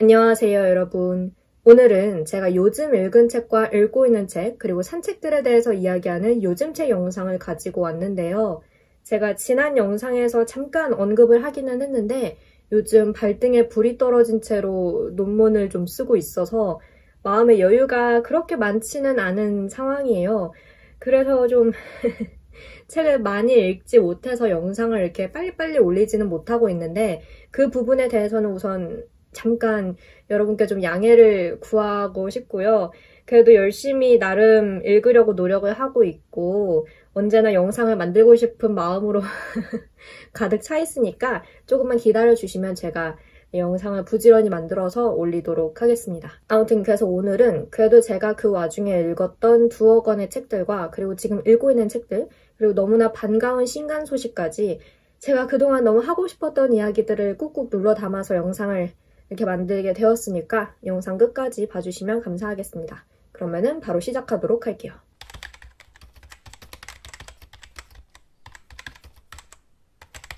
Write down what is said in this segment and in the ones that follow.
안녕하세요, 여러분. 오늘은 제가 요즘 읽은 책과 읽고 있는 책, 그리고 산 책들에 대해서 이야기하는 요즘 책 영상을 가지고 왔는데요. 제가 지난 영상에서 잠깐 언급을 하기는 했는데 요즘 발등에 불이 떨어진 채로 논문을 좀 쓰고 있어서 마음의 여유가 그렇게 많지는 않은 상황이에요. 그래서 좀 책을 많이 읽지 못해서 영상을 이렇게 빨리빨리 올리지는 못하고 있는데 그 부분에 대해서는 우선 잠깐 여러분께 좀 양해를 구하고 싶고요. 그래도 열심히 나름 읽으려고 노력을 하고 있고 언제나 영상을 만들고 싶은 마음으로 가득 차 있으니까 조금만 기다려주시면 제가 영상을 부지런히 만들어서 올리도록 하겠습니다. 아무튼 그래서 오늘은 그래도 제가 그 와중에 읽었던 두어 권의 책들과 그리고 지금 읽고 있는 책들 그리고 너무나 반가운 신간 소식까지 제가 그동안 너무 하고 싶었던 이야기들을 꾹꾹 눌러 담아서 영상을 이렇게 만들게 되었으니까 영상 끝까지 봐주시면 감사하겠습니다. 그러면은 바로 시작하도록 할게요.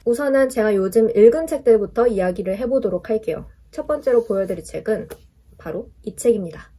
우선은 제가 요즘 읽은 책들부터 이야기를 해보도록 할게요. 첫 번째로 보여드릴 책은 바로 이 책입니다.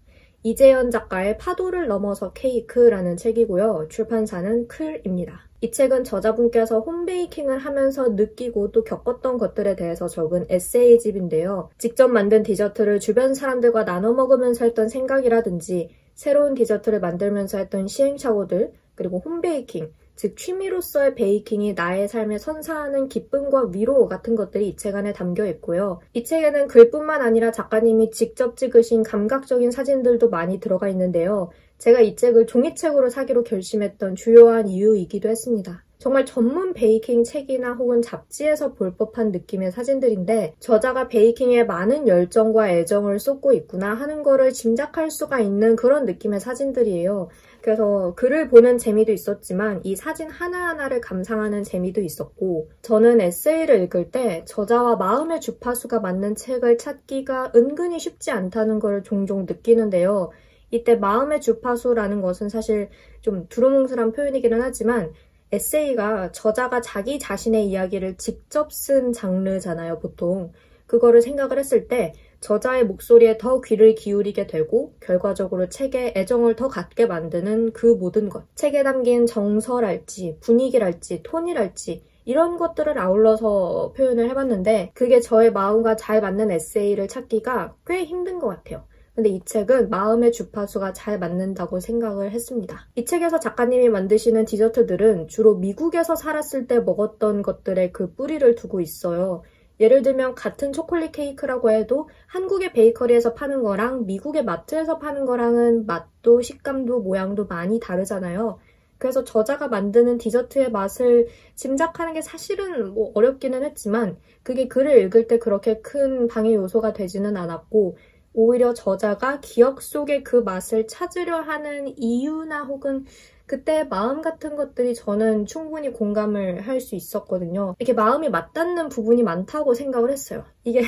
이재현 작가의 파도를 넘어서 케이크라는 책이고요. 출판사는 클입니다. 이 책은 저자분께서 홈베이킹을 하면서 느끼고 또 겪었던 것들에 대해서 적은 에세이집인데요. 직접 만든 디저트를 주변 사람들과 나눠 먹으면서 했던 생각이라든지 새로운 디저트를 만들면서 했던 시행착오들 그리고 홈베이킹, 즉 취미로서의 베이킹이 나의 삶에 선사하는 기쁨과 위로 같은 것들이 이 책 안에 담겨 있고요. 이 책에는 글뿐만 아니라 작가님이 직접 찍으신 감각적인 사진들도 많이 들어가 있는데요. 제가 이 책을 종이책으로 사기로 결심했던 주요한 이유이기도 했습니다. 정말 전문 베이킹 책이나 혹은 잡지에서 볼 법한 느낌의 사진들인데 저자가 베이킹에 많은 열정과 애정을 쏟고 있구나 하는 거를 짐작할 수가 있는 그런 느낌의 사진들이에요. 그래서 글을 보는 재미도 있었지만 이 사진 하나하나를 감상하는 재미도 있었고 저는 에세이를 읽을 때 저자와 마음의 주파수가 맞는 책을 찾기가 은근히 쉽지 않다는 걸 종종 느끼는데요. 이때 마음의 주파수라는 것은 사실 좀 두루뭉술한 표현이기는 하지만 에세이가 저자가 자기 자신의 이야기를 직접 쓴 장르잖아요, 보통. 그거를 생각을 했을 때 저자의 목소리에 더 귀를 기울이게 되고 결과적으로 책에 애정을 더 갖게 만드는 그 모든 것. 책에 담긴 정서랄지 분위기랄지 톤이랄지 이런 것들을 아울러서 표현을 해봤는데 그게 저의 마음과 잘 맞는 에세이를 찾기가 꽤 힘든 것 같아요. 근데 이 책은 마음의 주파수가 잘 맞는다고 생각을 했습니다. 이 책에서 작가님이 만드시는 디저트들은 주로 미국에서 살았을 때 먹었던 것들의 그 뿌리를 두고 있어요. 예를 들면 같은 초콜릿 케이크라고 해도 한국의 베이커리에서 파는 거랑 미국의 마트에서 파는 거랑은 맛도 식감도 모양도 많이 다르잖아요. 그래서 저자가 만드는 디저트의 맛을 짐작하는 게 사실은 어렵기는 했지만 그게 글을 읽을 때 그렇게 큰 방해 요소가 되지는 않았고 오히려 저자가 기억 속의 그 맛을 찾으려 하는 이유나 혹은 그때의 마음 같은 것들이 저는 충분히 공감을 할 수 있었거든요. 이렇게 마음이 맞닿는 부분이 많다고 생각을 했어요. 이게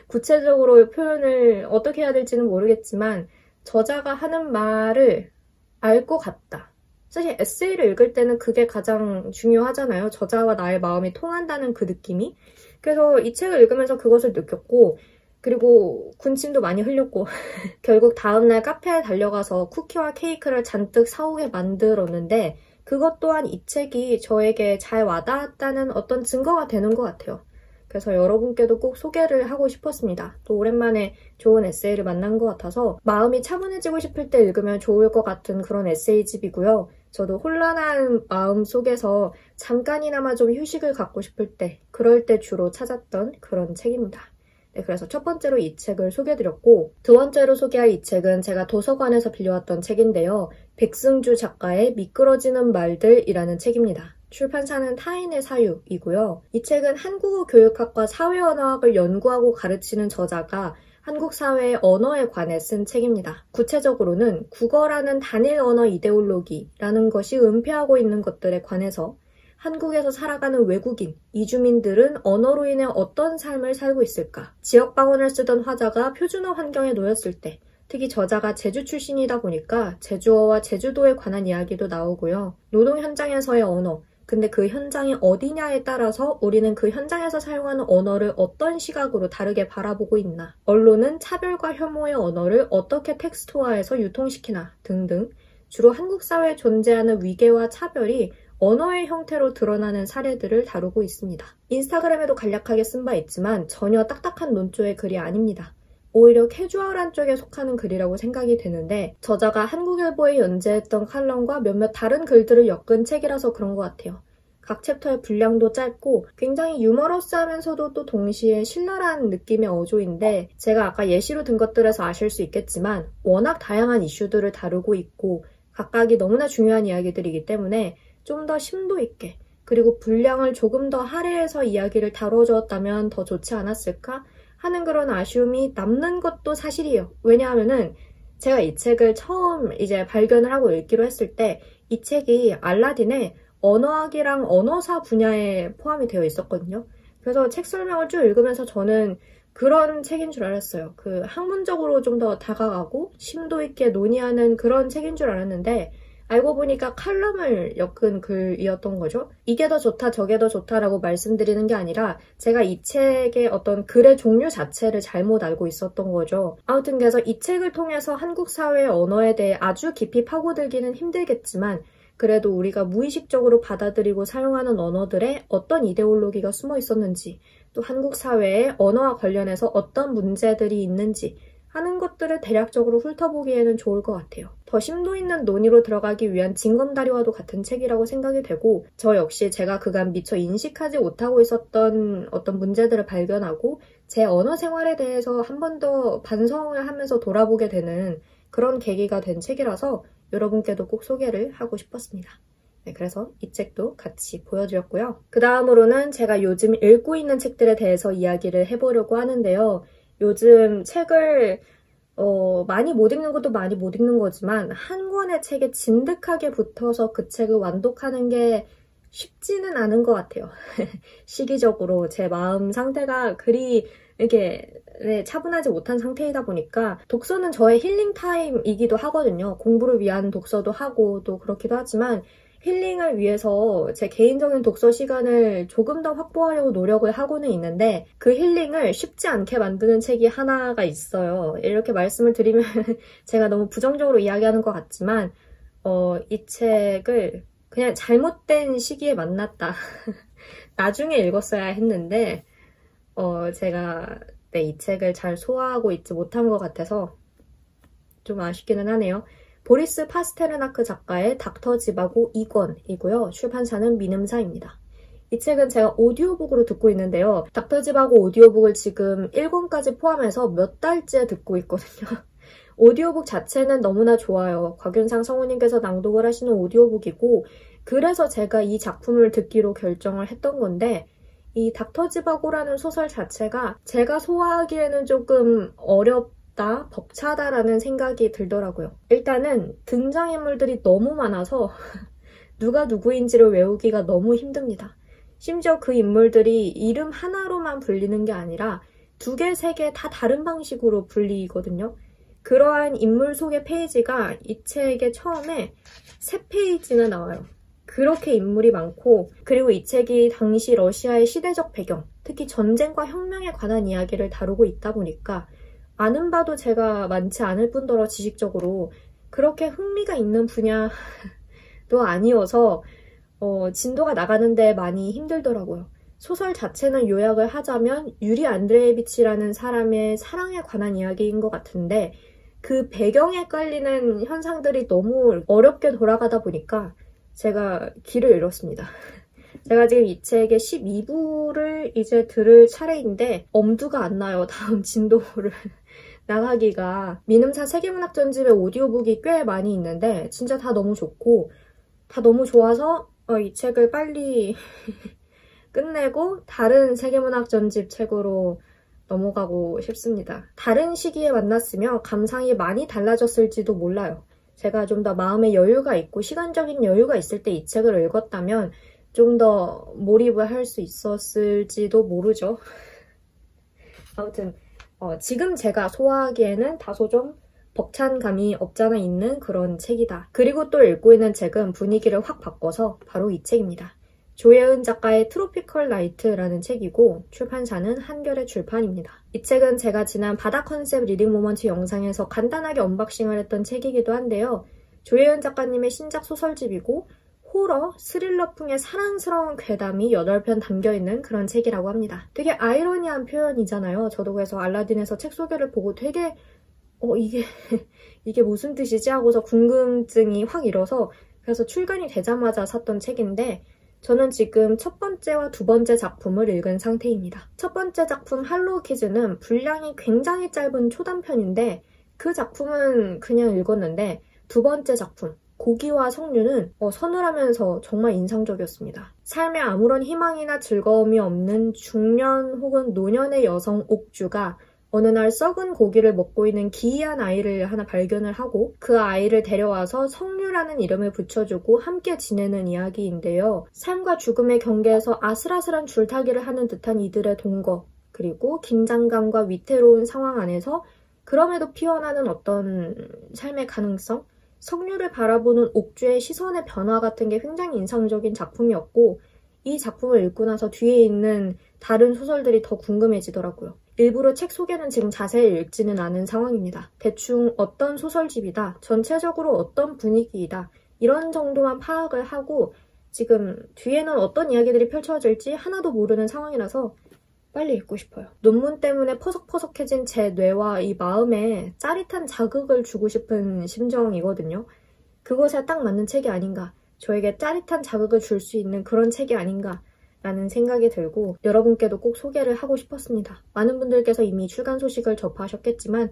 구체적으로 표현을 어떻게 해야 될지는 모르겠지만 저자가 하는 말을 알 것 같다. 사실 에세이를 읽을 때는 그게 가장 중요하잖아요. 저자와 나의 마음이 통한다는 그 느낌이. 그래서 이 책을 읽으면서 그것을 느꼈고 그리고 군침도 많이 흘렸고 결국 다음날 카페에 달려가서 쿠키와 케이크를 잔뜩 사오게 만들었는데 그것 또한 이 책이 저에게 잘 와닿았다는 어떤 증거가 되는 것 같아요. 그래서 여러분께도 꼭 소개를 하고 싶었습니다. 또 오랜만에 좋은 에세이를 만난 것 같아서 마음이 차분해지고 싶을 때 읽으면 좋을 것 같은 그런 에세이집이고요. 저도 혼란한 마음 속에서 잠깐이나마 좀 휴식을 갖고 싶을 때 그럴 때 주로 찾았던 그런 책입니다. 네, 그래서 첫 번째로 이 책을 소개해드렸고 두 번째로 소개할 이 책은 제가 도서관에서 빌려왔던 책인데요. 백승주 작가의 미끄러지는 말들이라는 책입니다. 출판사는 타인의 사유이고요. 이 책은 한국어 교육학과 사회언어학을 연구하고 가르치는 저자가 한국 사회의 언어에 관해 쓴 책입니다. 구체적으로는 국어라는 단일 언어 이데올로기라는 것이 은폐하고 있는 것들에 관해서 한국에서 살아가는 외국인, 이주민들은 언어로 인해 어떤 삶을 살고 있을까? 지역방언을 쓰던 화자가 표준어 환경에 놓였을 때, 특히 저자가 제주 출신이다 보니까 제주어와 제주도에 관한 이야기도 나오고요. 노동 현장에서의 언어, 근데 그 현장이 어디냐에 따라서 우리는 그 현장에서 사용하는 언어를 어떤 시각으로 다르게 바라보고 있나, 언론은 차별과 혐오의 언어를 어떻게 텍스트화해서 유통시키나 등등 주로 한국 사회에 존재하는 위계와 차별이 언어의 형태로 드러나는 사례들을 다루고 있습니다. 인스타그램에도 간략하게 쓴 바 있지만 전혀 딱딱한 논조의 글이 아닙니다. 오히려 캐주얼한 쪽에 속하는 글이라고 생각이 되는데 저자가 한국일보에 연재했던 칼럼과 몇몇 다른 글들을 엮은 책이라서 그런 것 같아요. 각 챕터의 분량도 짧고 굉장히 유머러스하면서도 또 동시에 신랄한 느낌의 어조인데 제가 아까 예시로 든 것들에서 아실 수 있겠지만 워낙 다양한 이슈들을 다루고 있고 각각이 너무나 중요한 이야기들이기 때문에 좀 더 심도 있게 그리고 분량을 조금 더 할애해서 이야기를 다뤄주었다면 더 좋지 않았을까 하는 그런 아쉬움이 남는 것도 사실이에요. 왜냐하면은 제가 이 책을 처음 이제 발견을 하고 읽기로 했을 때 이 책이 알라딘의 언어학이랑 언어사 분야에 포함이 되어 있었거든요. 그래서 책 설명을 쭉 읽으면서 저는 그런 책인 줄 알았어요. 그 학문적으로 좀 더 다가가고 심도 있게 논의하는 그런 책인 줄 알았는데 알고 보니까 칼럼을 엮은 글이었던 거죠. 이게 더 좋다, 저게 더 좋다라고 말씀드리는 게 아니라 제가 이 책의 어떤 글의 종류 자체를 잘못 알고 있었던 거죠. 아무튼 그래서 이 책을 통해서 한국 사회의 언어에 대해 아주 깊이 파고들기는 힘들겠지만 그래도 우리가 무의식적으로 받아들이고 사용하는 언어들에 어떤 이데올로기가 숨어 있었는지 또 한국 사회의 언어와 관련해서 어떤 문제들이 있는지 하는 것들을 대략적으로 훑어보기에는 좋을 것 같아요. 더 심도 있는 논의로 들어가기 위한 징검다리와도 같은 책이라고 생각이 되고 저 역시 제가 그간 미처 인식하지 못하고 있었던 어떤 문제들을 발견하고 제 언어 생활에 대해서 한 번 더 반성을 하면서 돌아보게 되는 그런 계기가 된 책이라서 여러분께도 꼭 소개를 하고 싶었습니다. 네, 그래서 이 책도 같이 보여드렸고요. 그 다음으로는 제가 요즘 읽고 있는 책들에 대해서 이야기를 해보려고 하는데요. 요즘 책을 많이 못 읽는 것도 많이 못 읽는 거지만 한 권의 책에 진득하게 붙어서 그 책을 완독하는 게 쉽지는 않은 것 같아요. 시기적으로 제 마음 상태가 그리 이렇게 차분하지 못한 상태이다 보니까 독서는 저의 힐링 타임이기도 하거든요. 공부를 위한 독서도 하고 또 그렇기도 하지만 힐링을 위해서 제 개인적인 독서 시간을 조금 더 확보하려고 노력을 하고는 있는데 그 힐링을 쉽지 않게 만드는 책이 하나가 있어요. 이렇게 말씀을 드리면 제가 너무 부정적으로 이야기하는 것 같지만 이 책을 그냥 잘못된 시기에 만났다. 나중에 읽었어야 했는데 제가 이 책을 잘 소화하고 있지 못한 것 같아서 좀 아쉽기는 하네요. 보리스 파스테르나크 작가의 닥터 지바고 2권이고요. 출판사는 미음사입니다. 이 책은 제가 오디오북으로 듣고 있는데요. 닥터 지바고 오디오북을 지금 1권까지 포함해서 몇 달째 듣고 있거든요. 오디오북 자체는 너무나 좋아요. 곽윤상 성우님께서 낭독을 하시는 오디오북이고 그래서 제가 이 작품을 듣기로 결정을 했던 건데 이 닥터 지바고라는 소설 자체가 제가 소화하기에는 조금 벅차다라는 생각이 들더라고요. 일단은 등장인물들이 너무 많아서 누가 누구인지를 외우기가 너무 힘듭니다. 심지어 그 인물들이 이름 하나로만 불리는 게 아니라 2개, 3개 다 다른 방식으로 불리거든요. 그러한 인물 소개 페이지가 이 책의 처음에 3페이지나 나와요. 그렇게 인물이 많고 그리고 이 책이 당시 러시아의 시대적 배경, 특히 전쟁과 혁명에 관한 이야기를 다루고 있다 보니까 아는 바도 제가 많지 않을 뿐더러 지식적으로 그렇게 흥미가 있는 분야도 아니어서 진도가 나가는데 많이 힘들더라고요. 소설 자체는 요약을 하자면 유리 안드레예비치라는 사람의 사랑에 관한 이야기인 것 같은데 그 배경에 깔리는 현상들이 너무 어렵게 돌아가다 보니까 제가 길을 잃었습니다. 제가 지금 이 책의 12부를 이제 들을 차례인데 엄두가 안 나요. 다음 진도를 나가기가. 미음사 세계문학 전집의 오디오북이 꽤 많이 있는데 진짜 다 너무 좋고 다 너무 좋아서 이 책을 빨리 끝내고 다른 세계문학 전집 책으로 넘어가고 싶습니다. 다른 시기에 만났으면 감상이 많이 달라졌을지도 몰라요. 제가 좀 더 마음의 여유가 있고 시간적인 여유가 있을 때 이 책을 읽었다면 좀 더 몰입을 할 수 있었을지도 모르죠. 아무튼 지금 제가 소화하기에는 다소 좀 벅찬 감이 없잖아 있는 그런 책이다. 그리고 또 읽고 있는 책은 분위기를 확 바꿔서 바로 이 책입니다. 조예은 작가의 트로피컬 나이트라는 책이고 출판사는 한겨레 출판입니다. 이 책은 제가 지난 바다 컨셉 리딩 모먼트 영상에서 간단하게 언박싱을 했던 책이기도 한데요. 조예은 작가님의 신작 소설집이고 호러, 스릴러풍의 사랑스러운 괴담이 8편 담겨있는 그런 책이라고 합니다. 되게 아이러니한 표현이잖아요. 저도 그래서 알라딘에서 책 소개를 보고 되게 이게 무슨 뜻이지? 하고서 궁금증이 확 일어서 그래서 출간이 되자마자 샀던 책인데 저는 지금 첫 번째와 두 번째 작품을 읽은 상태입니다. 첫 번째 작품 할로우 키즈는 분량이 굉장히 짧은 초단편인데 그 작품은 그냥 읽었는데 두 번째 작품 고기와 석류는 서늘하면서 정말 인상적이었습니다. 삶에 아무런 희망이나 즐거움이 없는 중년 혹은 노년의 여성 옥주가 어느 날 썩은 고기를 먹고 있는 기이한 아이를 하나 발견을 하고 그 아이를 데려와서 석류라는 이름을 붙여주고 함께 지내는 이야기인데요. 삶과 죽음의 경계에서 아슬아슬한 줄타기를 하는 듯한 이들의 동거, 그리고 긴장감과 위태로운 상황 안에서 그럼에도 피어나는 어떤 삶의 가능성, 석류를 바라보는 옥주의 시선의 변화 같은 게 굉장히 인상적인 작품이었고 이 작품을 읽고 나서 뒤에 있는 다른 소설들이 더 궁금해지더라고요. 일부러 책 소개는 지금 자세히 읽지는 않은 상황입니다. 대충 어떤 소설집이다, 전체적으로 어떤 분위기이다 이런 정도만 파악을 하고 지금 뒤에는 어떤 이야기들이 펼쳐질지 하나도 모르는 상황이라서 빨리 읽고 싶어요. 논문 때문에 퍼석퍼석해진 제 뇌와 이 마음에 짜릿한 자극을 주고 싶은 심정이거든요. 그것에 딱 맞는 책이 아닌가, 저에게 짜릿한 자극을 줄 수 있는 그런 책이 아닌가 라는 생각이 들고 여러분께도 꼭 소개를 하고 싶었습니다. 많은 분들께서 이미 출간 소식을 접하셨겠지만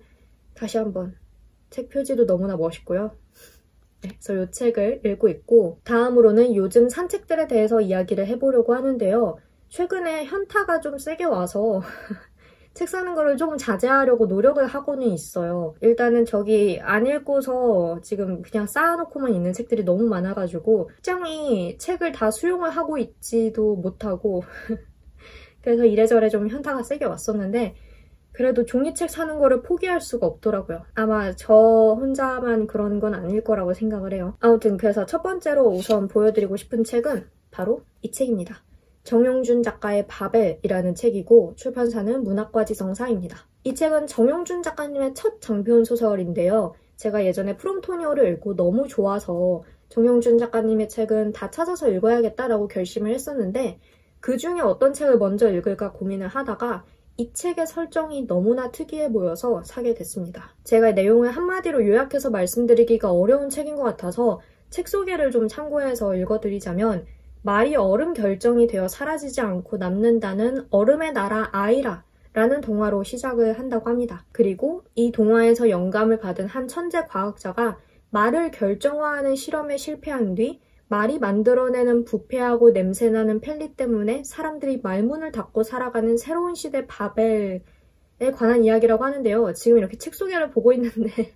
다시 한번 책 표지도 너무나 멋있고요. 네, 그래서 이 책을 읽고 있고 다음으로는 요즘 산 책들에 대해서 이야기를 해보려고 하는데요. 최근에 현타가 좀 세게 와서 책 사는 거를 조금 자제하려고 노력을 하고는 있어요. 일단은 저기 안 읽고서 지금 그냥 쌓아놓고만 있는 책들이 너무 많아가지고 책장이 책을 다 수용을 하고 있지도 못하고 그래서 이래저래 좀 현타가 세게 왔었는데 그래도 종이책 사는 거를 포기할 수가 없더라고요. 아마 저 혼자만 그런 건 아닐 거라고 생각을 해요. 아무튼 그래서 첫 번째로 우선 보여드리고 싶은 책은 바로 이 책입니다. 정용준 작가의 바벨이라는 책이고 출판사는 문학과지성사입니다. 이 책은 정용준 작가님의 첫 장편 소설인데요. 제가 예전에 프롬토니오를 읽고 너무 좋아서 정용준 작가님의 책은 다 찾아서 읽어야겠다라고 결심을 했었는데 그 중에 어떤 책을 먼저 읽을까 고민을 하다가 이 책의 설정이 너무나 특이해 보여서 사게 됐습니다. 제가 내용을 한마디로 요약해서 말씀드리기가 어려운 책인 것 같아서 책 소개를 좀 참고해서 읽어드리자면 말이 얼음 결정이 되어 사라지지 않고 남는다는 얼음의 나라 아이라 라는 동화로 시작을 한다고 합니다. 그리고 이 동화에서 영감을 받은 한 천재 과학자가 말을 결정화하는 실험에 실패한 뒤 말이 만들어내는 부패하고 냄새나는 펠리 때문에 사람들이 말문을 닫고 살아가는 새로운 시대 바벨에 관한 이야기라고 하는데요. 지금 이렇게 책 소개를 보고 있는데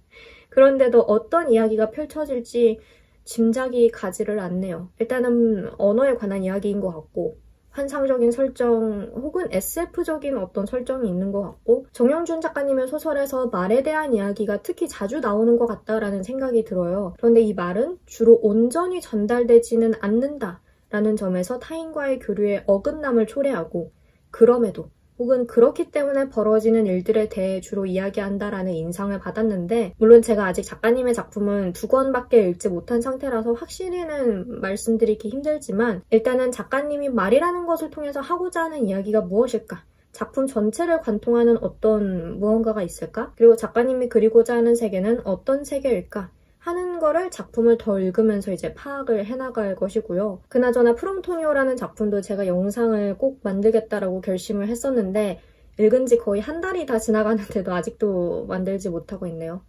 그런데도 어떤 이야기가 펼쳐질지 짐작이 가지를 않네요. 일단은 언어에 관한 이야기인 것 같고 환상적인 설정 혹은 SF적인 어떤 설정이 있는 것 같고 정영준 작가님의 소설에서 말에 대한 이야기가 특히 자주 나오는 것 같다라는 생각이 들어요. 그런데 이 말은 주로 온전히 전달되지는 않는다라는 점에서 타인과의 교류에 어긋남을 초래하고 그럼에도 혹은 그렇기 때문에 벌어지는 일들에 대해 주로 이야기한다라는 인상을 받았는데 물론 제가 아직 작가님의 작품은 2권밖에 읽지 못한 상태라서 확실히는 말씀드리기 힘들지만 일단은 작가님이 말이라는 것을 통해서 하고자 하는 이야기가 무엇일까? 작품 전체를 관통하는 어떤 무언가가 있을까? 그리고 작가님이 그리고자 하는 세계는 어떤 세계일까? 하는 거를 작품을 더 읽으면서 이제 파악을 해나갈 것이고요. 그나저나 프롬토니오라는 작품도 제가 영상을 꼭 만들겠다라고 결심을 했었는데 읽은 지 거의 한 달이 다 지나가는데도 아직도 만들지 못하고 있네요.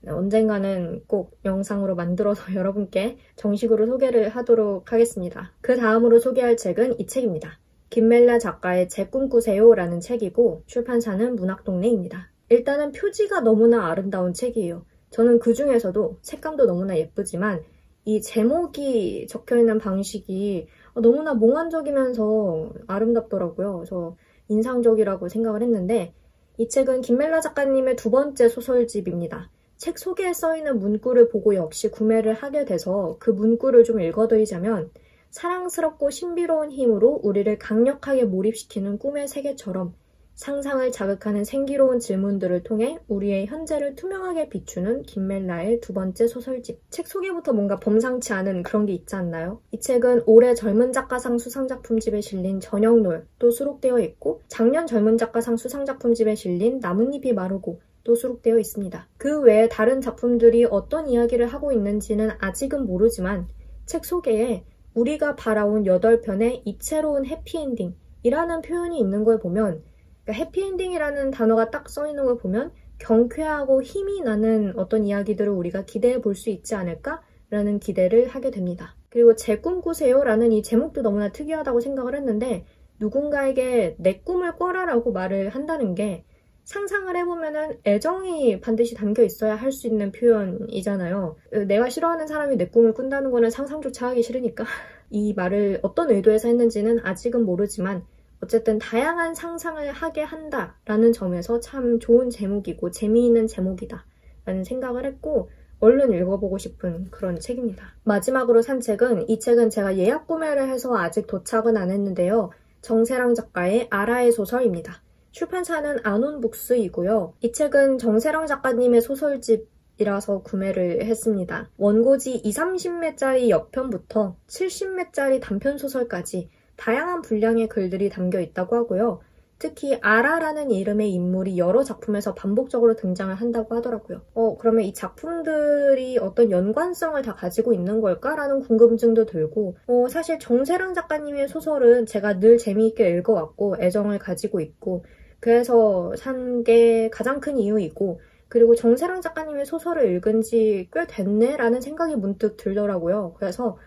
언젠가는 꼭 영상으로 만들어서 여러분께 정식으로 소개를 하도록 하겠습니다. 그 다음으로 소개할 책은 이 책입니다. 김멜라 작가의 제 꿈꾸세요 라는 책이고 출판사는 문학동네입니다. 일단은 표지가 너무나 아름다운 책이에요. 저는 그 중에서도 색감도 너무나 예쁘지만 이 제목이 적혀있는 방식이 너무나 몽환적이면서 아름답더라고요. 그래서 인상적이라고 생각을 했는데 이 책은 김멜라 작가님의 두 번째 소설집입니다. 책 소개에 써있는 문구를 보고 역시 구매를 하게 돼서 그 문구를 좀 읽어드리자면 사랑스럽고 신비로운 힘으로 우리를 강력하게 몰입시키는 꿈의 세계처럼 상상을 자극하는 생기로운 질문들을 통해 우리의 현재를 투명하게 비추는 김멜라의 두 번째 소설집. 책 소개부터 뭔가 범상치 않은 그런 게 있지 않나요? 이 책은 올해 젊은 작가상 수상작품집에 실린 저녁노을도 수록되어 있고 작년 젊은 작가상 수상작품집에 실린 나뭇잎이 마르고 또 수록되어 있습니다. 그 외에 다른 작품들이 어떤 이야기를 하고 있는지는 아직은 모르지만 책 소개에 우리가 바라온 8편의 이채로운 해피엔딩이라는 표현이 있는 걸 보면 그러니까 해피엔딩이라는 단어가 딱 써있는 걸 보면 경쾌하고 힘이 나는 어떤 이야기들을 우리가 기대해 볼 수 있지 않을까라는 기대를 하게 됩니다. 그리고 제 꿈꾸세요 라는 이 제목도 너무나 특이하다고 생각을 했는데 누군가에게 내 꿈을 꿔라라고 말을 한다는 게 상상을 해보면은 애정이 반드시 담겨 있어야 할 수 있는 표현이잖아요. 내가 싫어하는 사람이 내 꿈을 꾼다는 거는 상상조차 하기 싫으니까 이 말을 어떤 의도에서 했는지는 아직은 모르지만 어쨌든 다양한 상상을 하게 한다라는 점에서 참 좋은 제목이고 재미있는 제목이다 라는 생각을 했고 얼른 읽어보고 싶은 그런 책입니다. 마지막으로 산 책은 이 책은 제가 예약 구매를 해서 아직 도착은 안 했는데요. 정세랑 작가의 아라의 소설입니다. 출판사는 아논북스이고요. 이 책은 정세랑 작가님의 소설집이라서 구매를 했습니다. 원고지 20-30매짜리 옆편부터 70매짜리 단편소설까지 다양한 분량의 글들이 담겨 있다고 하고요. 특히 아라라는 이름의 인물이 여러 작품에서 반복적으로 등장을 한다고 하더라고요. 그러면 이 작품들이 어떤 연관성을 다 가지고 있는 걸까라는 궁금증도 들고 사실 정세랑 작가님의 소설은 제가 늘 재미있게 읽어왔고 애정을 가지고 있고 그래서 산 게 가장 큰 이유이고 그리고 정세랑 작가님의 소설을 읽은 지 꽤 됐네라는 생각이 문득 들더라고요. 그래서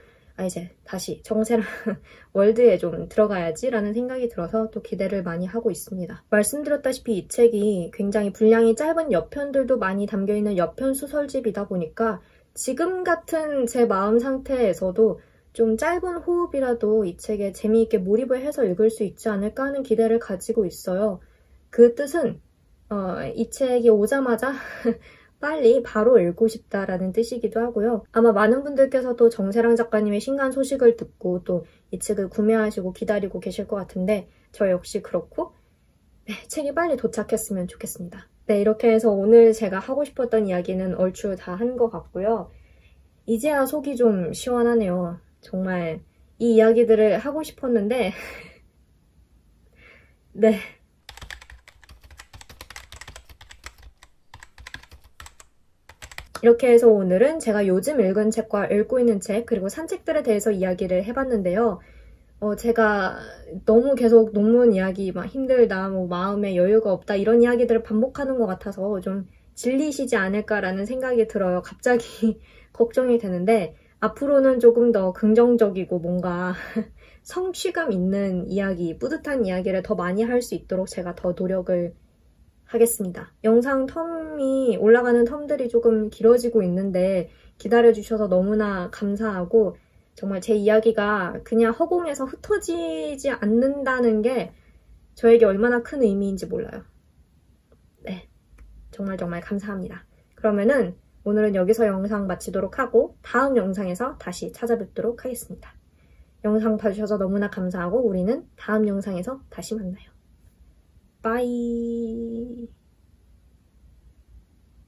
이제 다시 정세랑 월드에 좀 들어가야지 라는 생각이 들어서 또 기대를 많이 하고 있습니다. 말씀드렸다시피 이 책이 굉장히 분량이 짧은 여편들도 많이 담겨있는 여편 소설집이다 보니까 지금 같은 제 마음 상태에서도 좀 짧은 호흡이라도 이 책에 재미있게 몰입을 해서 읽을 수 있지 않을까 하는 기대를 가지고 있어요. 그 뜻은 이 책이 오자마자 빨리 바로 읽고 싶다라는 뜻이기도 하고요. 아마 많은 분들께서도 정세랑 작가님의 신간 소식을 듣고 또 이 책을 구매하시고 기다리고 계실 것 같은데 저 역시 그렇고 책이 빨리 도착했으면 좋겠습니다. 네, 이렇게 해서 오늘 제가 하고 싶었던 이야기는 얼추 다 한 것 같고요. 이제야 속이 좀 시원하네요. 정말 이 이야기들을 하고 싶었는데 네. 이렇게 해서 오늘은 제가 요즘 읽은 책과 읽고 있는 책 그리고 산 책들에 대해서 이야기를 해봤는데요. 제가 너무 계속 논문 이야기 막 힘들다, 뭐 마음에 여유가 없다 이런 이야기들을 반복하는 것 같아서 좀 질리시지 않을까라는 생각이 들어요. 갑자기 걱정이 되는데 앞으로는 조금 더 긍정적이고 뭔가 성취감 있는 이야기, 뿌듯한 이야기를 더 많이 할 수 있도록 제가 더 노력을 하겠습니다. 영상 텀이 올라가는 텀들이 조금 길어지고 있는데 기다려주셔서 너무나 감사하고 정말 제 이야기가 그냥 허공에서 흩어지지 않는다는 게 저에게 얼마나 큰 의미인지 몰라요. 네, 정말 감사합니다. 그러면은 오늘은 여기서 영상 마치도록 하고 다음 영상에서 다시 찾아뵙도록 하겠습니다. 영상 봐주셔서 너무나 감사하고 우리는 다음 영상에서 다시 만나요. Bye.